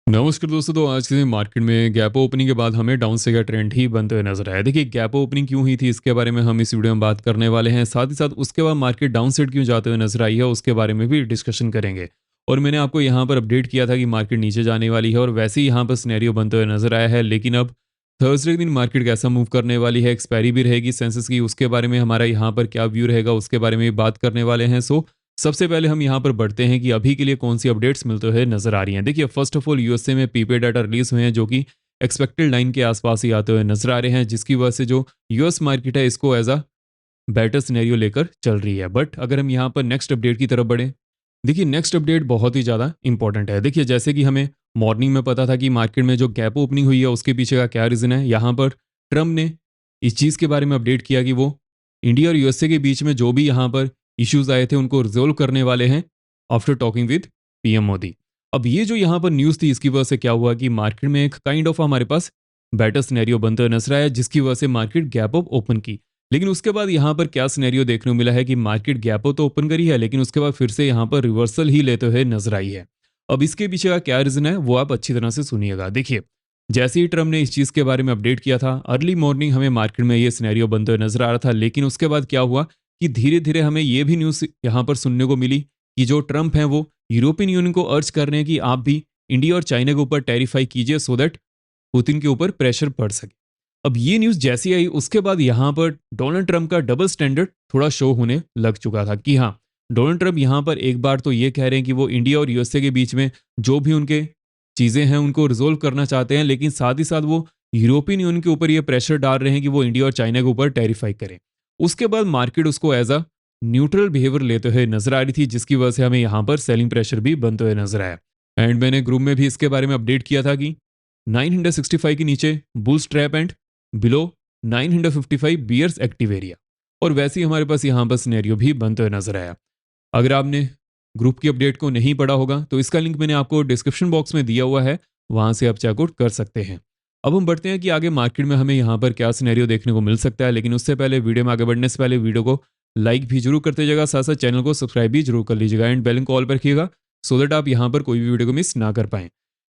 नमस्कार दोस्तों। तो आज के दिन मार्केट में गैप ओपनिंग के बाद हमें डाउन साइड का ट्रेंड ही बनते हुए नजर आया। देखिए गैप ओपनिंग क्यों हुई थी इसके बारे में हम इस वीडियो में बात करने वाले हैं। साथ ही साथ उसके बाद मार्केट डाउन साइड क्यों जाते हुए नजर आई है उसके बारे में भी डिस्कशन करेंगे। और मैंने आपको यहाँ पर अपडेट किया था कि मार्केट नीचे जाने वाली है और वैसे ही यहाँ पर सिनेरियो बनते हुए नजर आया है। लेकिन अब थर्सडे के दिन मार्केट कैसा मूव करने वाली है, एक्सपायरी भी रहेगी सेंसेस की, उसके बारे में हमारा यहाँ पर क्या व्यू रहेगा उसके बारे में भी बात करने वाले हैं। सो सबसे पहले हम यहाँ पर बढ़ते हैं कि अभी के लिए कौन सी अपडेट्स मिलते हुए नजर आ रही हैं। देखिए फर्स्ट ऑफ ऑल यूएसए में पीपीआई डाटा रिलीज हुए हैं जो कि एक्सपेक्टेड लाइन के आसपास ही आते हुए नजर आ रहे हैं, जिसकी वजह से जो यूएस मार्केट है इसको एज अ बेटर सिनेरियो लेकर चल रही है। बट अगर हम यहाँ पर नेक्स्ट अपडेट की तरफ बढ़ें, देखिए नेक्स्ट अपडेट बहुत ही ज़्यादा इंपॉर्टेंट है। देखिए जैसे कि हमें मॉर्निंग में पता था कि मार्केट में जो गैप ओपनिंग हुई है उसके पीछे का क्या रीज़न है। यहाँ पर ट्रम्प ने इस चीज़ के बारे में अपडेट किया कि वो इंडिया और यूएसए के बीच में जो भी यहाँ पर इश्यूज आए थे उनको रिजोल्व करने वाले हैं after talking with PM Modi. अब ये जो यहाँ पर न्यूज़ थी इसकी वजह से क्या हुआ कि मार्केट में एक काइंड ऑफ हमारे पास बेटर सिनेरियो बनते हुए नजर आया, जिसकी वजह से मार्केट गैप अप ओपन की। लेकिन उसके बाद यहाँ पर क्या सिनेरियो देखने को मिला है कि मार्केट गैप अप तो ओपन करी है लेकिन उसके बाद फिर से यहाँ पर रिवर्सल ही लेते हुए नजर आई है। अब इसके पीछे का क्या रीजन है वो आप अच्छी तरह से सुनिएगा। देखिए जैसे ही ट्रम्प ने इस चीज़ के बारे में अपडेट किया था, अर्ली मॉर्निंग हमें मार्केट में ये सिनेरियो बनते हुए नजर आ रहा था। लेकिन उसके बाद क्या हुआ कि धीरे धीरे हमें ये भी न्यूज़ यहाँ पर सुनने को मिली कि जो ट्रम्प हैं वो यूरोपियन यूनियन को अर्ज कर रहे हैं कि आप भी इंडिया और चाइना के ऊपर टेरिफाई कीजिए सो दैट पुतिन के ऊपर प्रेशर पड़ सके। अब ये न्यूज़ जैसी आई उसके बाद यहाँ पर डोनाल्ड ट्रंप का डबल स्टैंडर्ड थोड़ा शो होने लग चुका था कि हाँ, डोनाल्ड ट्रंप यहाँ पर एक बार तो ये कह रहे हैं कि वो इंडिया और यूएसए के बीच में जो भी उनके चीज़ें हैं उनको रिजोल्व करना चाहते हैं, लेकिन साथ ही साथ वो यूरोपियन यूनियन के ऊपर ये प्रेशर डाल रहे हैं कि वो इंडिया और चाइना के ऊपर टेरिफाई करें। उसके बाद मार्केट उसको एज अ न्यूट्रल बिहेवियर लेते हुए नजर आ रही थी, जिसकी वजह से हमें यहाँ पर सेलिंग प्रेशर भी बनते हुए नजर आया। एंड मैंने ग्रुप में भी इसके बारे में अपडेट किया था कि 965 के नीचे bulls trap and below 955 bears active area. और वैसे ही हमारे पास यहाँ पर सिनेरियो भी बनते हुए नजर आया। अगर आपने ग्रुप की अपडेट को नहीं पढ़ा होगा तो इसका लिंक मैंने आपको डिस्क्रिप्शन बॉक्स में दिया हुआ है, वहां से आप चेकआउट कर सकते हैं। अब हम बढ़ते हैं कि आगे मार्केट में हमें यहाँ पर क्या सिनेरियो देखने को मिल सकता है। लेकिन उससे पहले वीडियो में आगे बढ़ने से पहले वीडियो को लाइक भी जरूर करते जाएगा, साथ साथ चैनल को सब्सक्राइब भी जरूर कर लीजिएगा एंड बेल कॉल पर रखिएगा सो दैट आप यहाँ पर कोई भी वीडियो को मिस ना कर पाएं।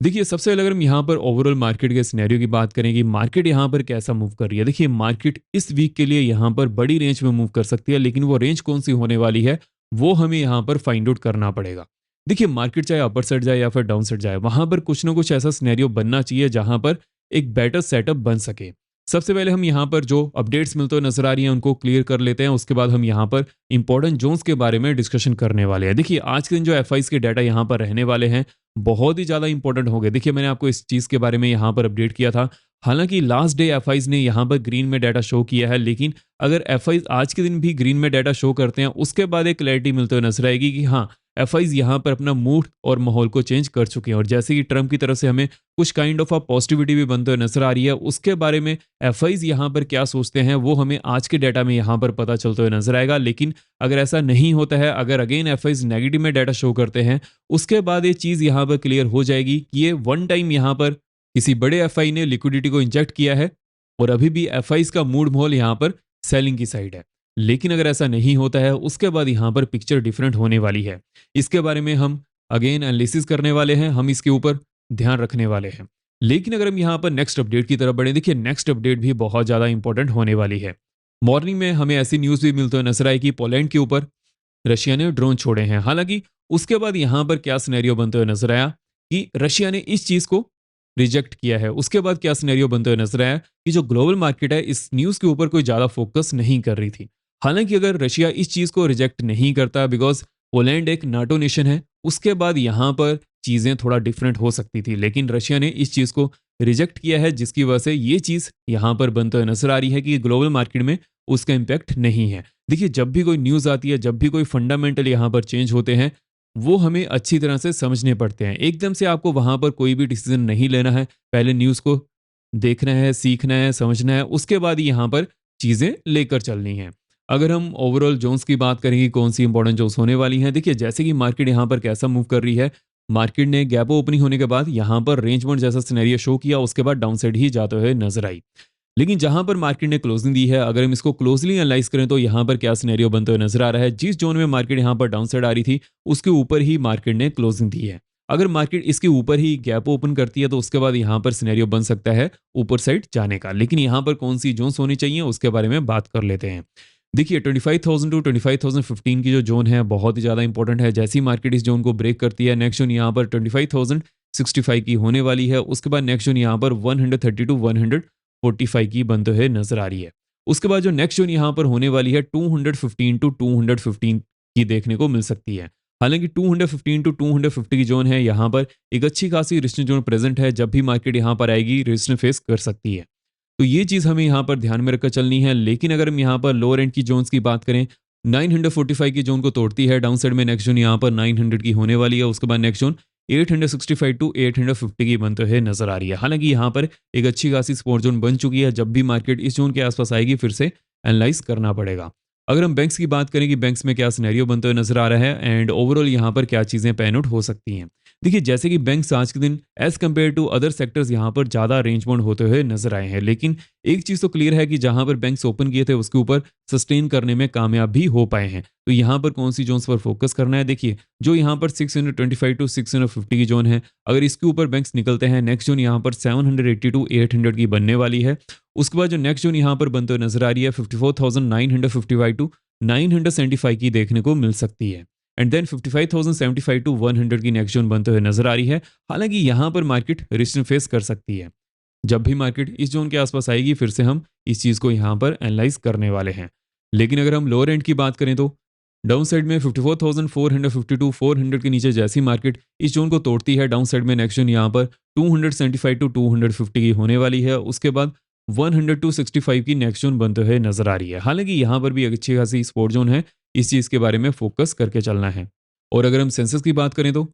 देखिए सबसे पहले अगर हम यहाँ पर ओवरऑल मार्केट के सिनेरियो की बात करें कि मार्केट यहाँ पर कैसा मूव कर रही है। देखिए मार्केट इस वीक के लिए यहाँ पर बड़ी रेंज में मूव कर सकती है, लेकिन वो रेंज कौन सी होने वाली है वो हमें यहाँ पर फाइंड आउट करना पड़ेगा। देखिए मार्केट चाहे अपर साइड जाए या फिर डाउन साइड जाए, वहां पर कुछ ना कुछ ऐसा सिनेरियो बनना चाहिए जहां पर एक बेटर सेटअप बन सके। सबसे पहले हम यहाँ पर जो अपडेट्स मिलते हुए नजर आ रही हैं उनको क्लियर कर लेते हैं, उसके बाद हम यहाँ पर इंपॉर्टेंट जोन्स के बारे में डिस्कशन करने वाले हैं। देखिए आज के दिन जो एफआईज के डाटा यहाँ पर रहने वाले हैं बहुत ही ज़्यादा इंपॉर्टेंट हो गए। देखिए मैंने आपको इस चीज़ के बारे में यहाँ पर अपडेट किया था। हालांकि लास्ट डे एफआईज ने यहाँ पर ग्रीन में डाटा शो किया है, लेकिन अगर एफआईज आज के दिन भी ग्रीन में डाटा शो करते हैं उसके बाद एक क्लैरिटी मिलते हुए नजर आएगी कि हाँ, एफआईज यहाँ पर अपना मूड और माहौल को चेंज कर चुके हैं। और जैसे कि ट्रम्प की तरफ से हमें कुछ काइंड ऑफ पॉजिटिविटी भी बनते हुए नजर आ रही है, उसके बारे में एफआईज यहाँ पर क्या सोचते हैं वो हमें आज के डाटा में यहाँ पर पता चलते हुए नजर आएगा। लेकिन अगर ऐसा नहीं होता है, अगर अगेन एफआईज नेगेटिव में डाटा शो करते हैं, उसके बाद ये चीज़ यहाँ पर क्लियर हो जाएगी कि ये वन टाइम यहाँ पर किसी बड़े एफआई ने लिक्विडिटी को इंजेक्ट किया है और अभी भी एफआईज का मूड माहौल यहाँ पर सेलिंग की साइड है। लेकिन अगर ऐसा नहीं होता है उसके बाद यहाँ पर पिक्चर डिफरेंट होने वाली है। इसके बारे में हम अगेन एनालिसिस करने वाले हैं, हम इसके ऊपर ध्यान रखने वाले हैं। लेकिन अगर हम यहाँ पर नेक्स्ट अपडेट की तरफ बढ़े, देखिए नेक्स्ट अपडेट भी बहुत ज़्यादा इंपॉर्टेंट होने वाली है। मॉर्निंग में हमें ऐसी न्यूज़ भी मिलते हुए नजर आई कि पोलैंड के ऊपर रशिया ने ड्रोन छोड़े हैं। हालांकि उसके बाद यहाँ पर क्या सिनेरियो बनते हुए नजर आया कि रशिया ने इस चीज़ को रिजेक्ट किया है। उसके बाद क्या सिनेरियो बनते हुए नजर आया कि जो ग्लोबल मार्केट है इस न्यूज़ के ऊपर कोई ज़्यादा फोकस नहीं कर रही थी। हालांकि अगर रशिया इस चीज़ को रिजेक्ट नहीं करता, बिकॉज पोलैंड एक नाटो नेशन है, उसके बाद यहाँ पर चीज़ें थोड़ा डिफरेंट हो सकती थी। लेकिन रशिया ने इस चीज़ को रिजेक्ट किया है, जिसकी वजह से ये चीज़ यहाँ पर बनते हुए नजर आ रही है कि ग्लोबल मार्केट में उसका इम्पैक्ट नहीं है। देखिए जब भी कोई न्यूज़ आती है, जब भी कोई फंडामेंटल यहाँ पर चेंज होते हैं, वो हमें अच्छी तरह से समझने पड़ते हैं। एकदम से आपको वहाँ पर कोई भी डिसीजन नहीं लेना है, पहले न्यूज़ को देखना है, सीखना है, समझना है, उसके बाद ही यहाँ पर चीज़ें लेकर चलनी है। अगर हम ओवरऑल जोन्स की बात करेंगे कौन सी इंपॉर्टेंट जोन्स होने वाली हैं, देखिए जैसे कि मार्केट यहाँ पर कैसा मूव कर रही है, मार्केट ने गैप ओपनिंग होने के बाद यहाँ पर रेंज बाउंड जैसा सिनेरियो शो किया, उसके बाद डाउन साइड ही जाते हुए नजर आई। लेकिन जहां पर मार्केट ने क्लोजिंग दी है, अगर हम इसको क्लोजली एनालाइज करें तो यहाँ पर क्या सिनेरियो बनते हुए नजर आ रहा है। जिस जोन में मार्केट यहाँ पर डाउन साइड आ रही थी उसके ऊपर ही मार्केट ने क्लोजिंग दी है। अगर मार्केट इसके ऊपर ही गैप ओपन करती है तो उसके बाद यहाँ पर सिनेरियो बन सकता है ऊपर साइड जाने का। लेकिन यहाँ पर कौन सी जोन्स होनी चाहिए उसके बारे में बात कर लेते हैं। देखिए 25,000 टू 25,015 की जो जोन है बहुत ही ज़्यादा इंपॉर्टेंट है। जैसी मार्केट इस जोन को ब्रेक करती है, नेक्स्ट जोन यहाँ पर 25,065 की होने वाली है। उसके बाद नेक्स्ट जोन यहाँ पर 130 टू 145 की बनते हुए नजर आ रही है। उसके बाद जो नेक्स्ट जोन यहाँ पर होने वाली है 215 टू 215 की देखने को मिल सकती है। हालांकि 215 टू 250 की जोन है, यहाँ पर एक अच्छी खासी रेजिस्टेंस जोन प्रेजेंट है। जब भी मार्केट यहाँ पर आएगी रेजिस्टेंस फेस कर सकती है, तो ये चीज़ हमें यहाँ पर ध्यान में रखकर चलनी है। लेकिन अगर हम यहाँ पर लोअर एंड की जोन्स की बात करें, 945 की जोन को तोड़ती है डाउन साइड में, नेक्स्ट जोन यहाँ पर 900 की होने वाली है। उसके बाद नेक्स्ट जोन 865 टू 850 की बनते हुए नजर आ रही है। हालांकि यहाँ पर एक अच्छी खासी सपोर्ट जोन बन चुकी है। जब भी मार्केट इस जोन के आसपास आएगी फिर से एनालाइज करना पड़ेगा। अगर हम बैंक्स की बात करें कि बैंक्स में क्या सिनेरियो बनते हुए नजर आ रहा है एंड ओवरऑल यहाँ पर क्या चीज़ें पैन आउट हो सकती हैं। देखिए जैसे कि बैंक्स आज के दिन as compared to other sectors यहाँ पर ज़्यादा रेंज बाउंड होते हुए नजर आए हैं। लेकिन एक चीज़ तो क्लियर है कि जहाँ पर बैंक्स ओपन किए थे उसके ऊपर सस्टेन करने में कामयाब भी हो पाए हैं। तो यहाँ पर कौन सी जोन्स पर फोकस करना है, देखिए जो यहाँ पर 625 टू 650 की जोन है, अगर इसके ऊपर बैंक्स निकलते हैं, नेक्स्ट जोन यहाँ पर 780 टू 800 की बनने वाली है। उसके बाद जो नेक्स्ट जोन यहाँ पर बनते हुए नजर आ रही है 54,955 टू 975 की देखने को मिल सकती है। एंड देन 55,075 टू 100 की नेक्स्ट जोन बनते हुए नजर आ रही है। हालांकि यहाँ पर मार्केट रेजिस्टेंस फेस कर सकती है। जब भी मार्केट इस जोन के आसपास आएगी फिर से हम इस चीज़ को यहाँ पर एनालाइज करने वाले हैं। लेकिन अगर हम लोअर एंड की बात करें तो डाउन साइड में 54,452 400 के नीचे जैसी मार्केट इस जोन को तोड़ती है, डाउन साइड में नेक्स्ट जोन यहाँ पर 275 टू 250 की होने वाली है। उसके बाद 100 टू 65 की नेक्स्ट जोन बनते हुए नजर आ रही है। हालांकि यहाँ पर भी एक अच्छी खासी सपोर्ट जोन है, इस चीज़ के बारे में फोकस करके चलना है। और अगर हम सेंसेस की बात करें तो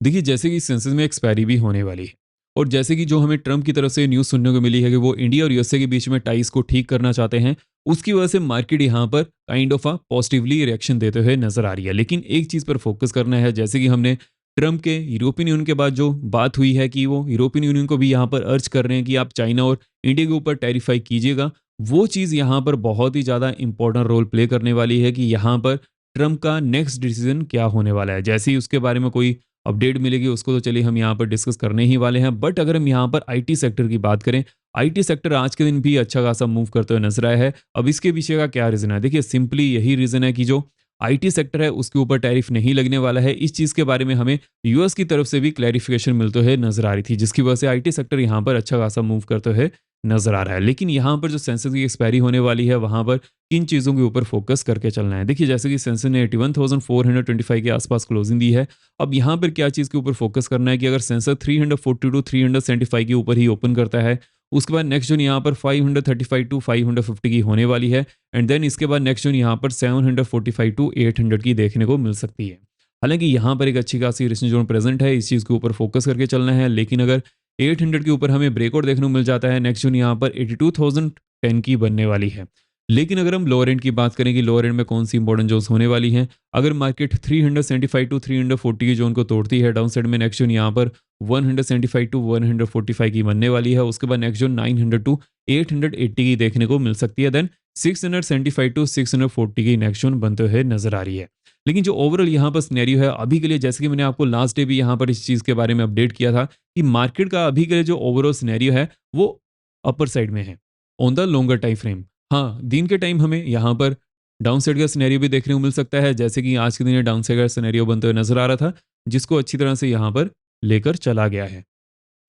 देखिए जैसे कि सेंसस में एक्सपायरी भी होने वाली है और जैसे कि जो हमें ट्रंप की तरफ से न्यूज़ सुनने को मिली है कि वो इंडिया और यूएसए के बीच में टाइज को ठीक करना चाहते हैं, उसकी वजह से मार्केट यहाँ पर kind of a positively reaction देते हुए नजर आ रही है। लेकिन एक चीज़ पर फोकस करना है, जैसे कि हमने ट्रंप के यूरोपियन यूनियन के बाद जो बात हुई है कि वो यूरोपियन यूनियन को भी यहाँ पर अर्ज कर रहे हैं कि आप चाइना और इंडिया के ऊपर टैरिफाई कीजिएगा, वो चीज़ यहाँ पर बहुत ही ज़्यादा इंपॉर्टेंट रोल प्ले करने वाली है कि यहाँ पर ट्रंप का नेक्स्ट डिसीजन क्या होने वाला है। जैसे ही उसके बारे में कोई अपडेट मिलेगी उसको तो चलिए हम यहाँ पर डिस्कस करने ही वाले हैं। बट अगर हम यहाँ पर आईटी सेक्टर की बात करें, आईटी सेक्टर आज के दिन भी अच्छा खासा मूव करते हुए नजर आया है। अब इसके पीछे का क्या रीज़न है, देखिए सिंपली यही रीज़न है कि जो आईटी सेक्टर है उसके ऊपर टैरिफ नहीं लगने वाला है। इस चीज़ के बारे में हमें यूएस की तरफ से भी क्लैरिफिकेशन मिलते हुए नजर आ रही थी, जिसकी वजह से आईटी सेक्टर यहाँ पर अच्छा खासा मूव करते हुए नजर आ रहा है। लेकिन यहाँ पर जो सेंसेक्स की एक्सपायरी होने वाली है वहाँ पर किन चीज़ों के ऊपर फोकस करके चलना है। देखिए जैसे कि सेंसेक्स ने 81,425 के आसपास क्लोजिंग दी है। अब यहाँ पर क्या चीज़ के ऊपर फोकस करना है कि अगर सेंसेक्स 340 टू 375 के ऊपर ही ओपन करता है, उसके बाद नेक्स्ट जोन यहाँ पर 535 टू 550 की होने वाली है। एंड देन इसके बाद नेक्स्ट जोन यहाँ पर 745 टू 800 की देखने को मिल सकती है। हालांकि यहाँ पर एक अच्छी खासी रेजिस्टेंस जोन प्रेजेंट है, इस चीज़ के ऊपर फोकस करके चलना है। लेकिन अगर 800 के ऊपर हमें ब्रेकआउट देखने को मिल जाता है, नेक्स्ट जोन यहाँ पर 82,010 की बनने वाली है। लेकिन अगर हम लोअर एंड की बात करें कि लोअर एंड में कौन सी इंपॉर्टेंट जोन्स होने वाली हैं, अगर मार्केट 375 टू 340 की जोन को तोड़ती है, डाउन साइड में नेक्स्ट जोन यहाँ पर 175 टू 145 की बनने वाली है। उसके बाद नेक्स्ट जोन 900 टू 880 की देखने को मिल सकती है। देन 675 टू 640 की नेक्स्ट जोन बनते हुए नजर आ रही है। लेकिन जो ओवरऑल यहाँ पर सिनेरियो है अभी के लिए, जैसे कि मैंने आपको लास्ट डे भी यहाँ पर इस चीज़ के बारे में अपडेट किया था कि मार्केट का अभी के लिए जो ओवरऑल सिनेरियो है वो अपर साइड में है on the longer time frame. हाँ, दिन के टाइम हमें यहाँ पर डाउन साइड का सिनेरियो भी देखने को मिल सकता है, जैसे कि आज के दिन डाउन साइड का सिनेरियो बनते हुए नजर आ रहा था, जिसको अच्छी तरह से यहाँ पर लेकर चला गया है।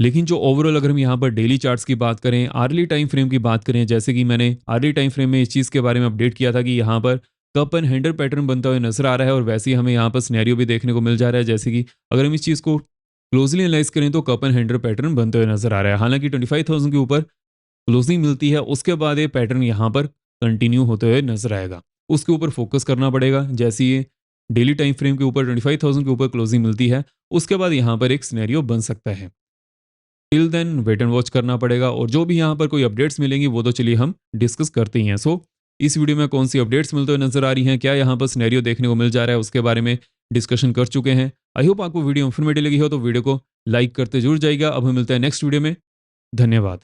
लेकिन जो ओवरऑल अगर हम यहाँ पर डेली चार्ट्स की बात करें, अर्ली टाइम फ्रेम की बात करें, जैसे कि मैंने अर्ली टाइम फ्रेम में इस चीज़ के बारे में अपडेट किया था कि यहाँ पर कप एंड हैंडल पैटर्न बनता हुआ नजर आ रहा है और वैसे ही हमें यहाँ पर सिनेरियो भी देखने को मिल जा रहा है। जैसे कि अगर हम इस चीज़ को क्लोजली एनालाइज करें तो कप एंड हैंडल पैटर्न बनते हुए नजर आ रहा है। हालांकि 25,000 के ऊपर क्लोजिंग मिलती है, उसके बाद ये पैटर्न यहाँ पर कंटिन्यू होते हुए नजर आएगा, उसके ऊपर फोकस करना पड़ेगा। जैसे ये डेली टाइम फ्रेम के ऊपर 25,000 के ऊपर क्लोजिंग मिलती है, उसके बाद यहाँ पर एक सिनेरियो बन सकता है। Till then wait and watch करना पड़ेगा और जो भी यहाँ पर कोई अपडेट्स मिलेंगी वो तो चलिए हम डिस्कस करते ही हैं। सो इस वीडियो में कौन सी अपडेट्स मिलते हुए नजर आ रही हैं, क्या यहाँ पर सिनेरियो देखने को मिल जा रहा है, उसके बारे में डिस्कशन कर चुके हैं। आई होप आपको वीडियो इन्फॉर्मेटिव लगी हो तो वीडियो को लाइक करते जरूर जाइएगा। अब हम मिलते हैं नेक्स्ट वीडियो में। धन्यवाद।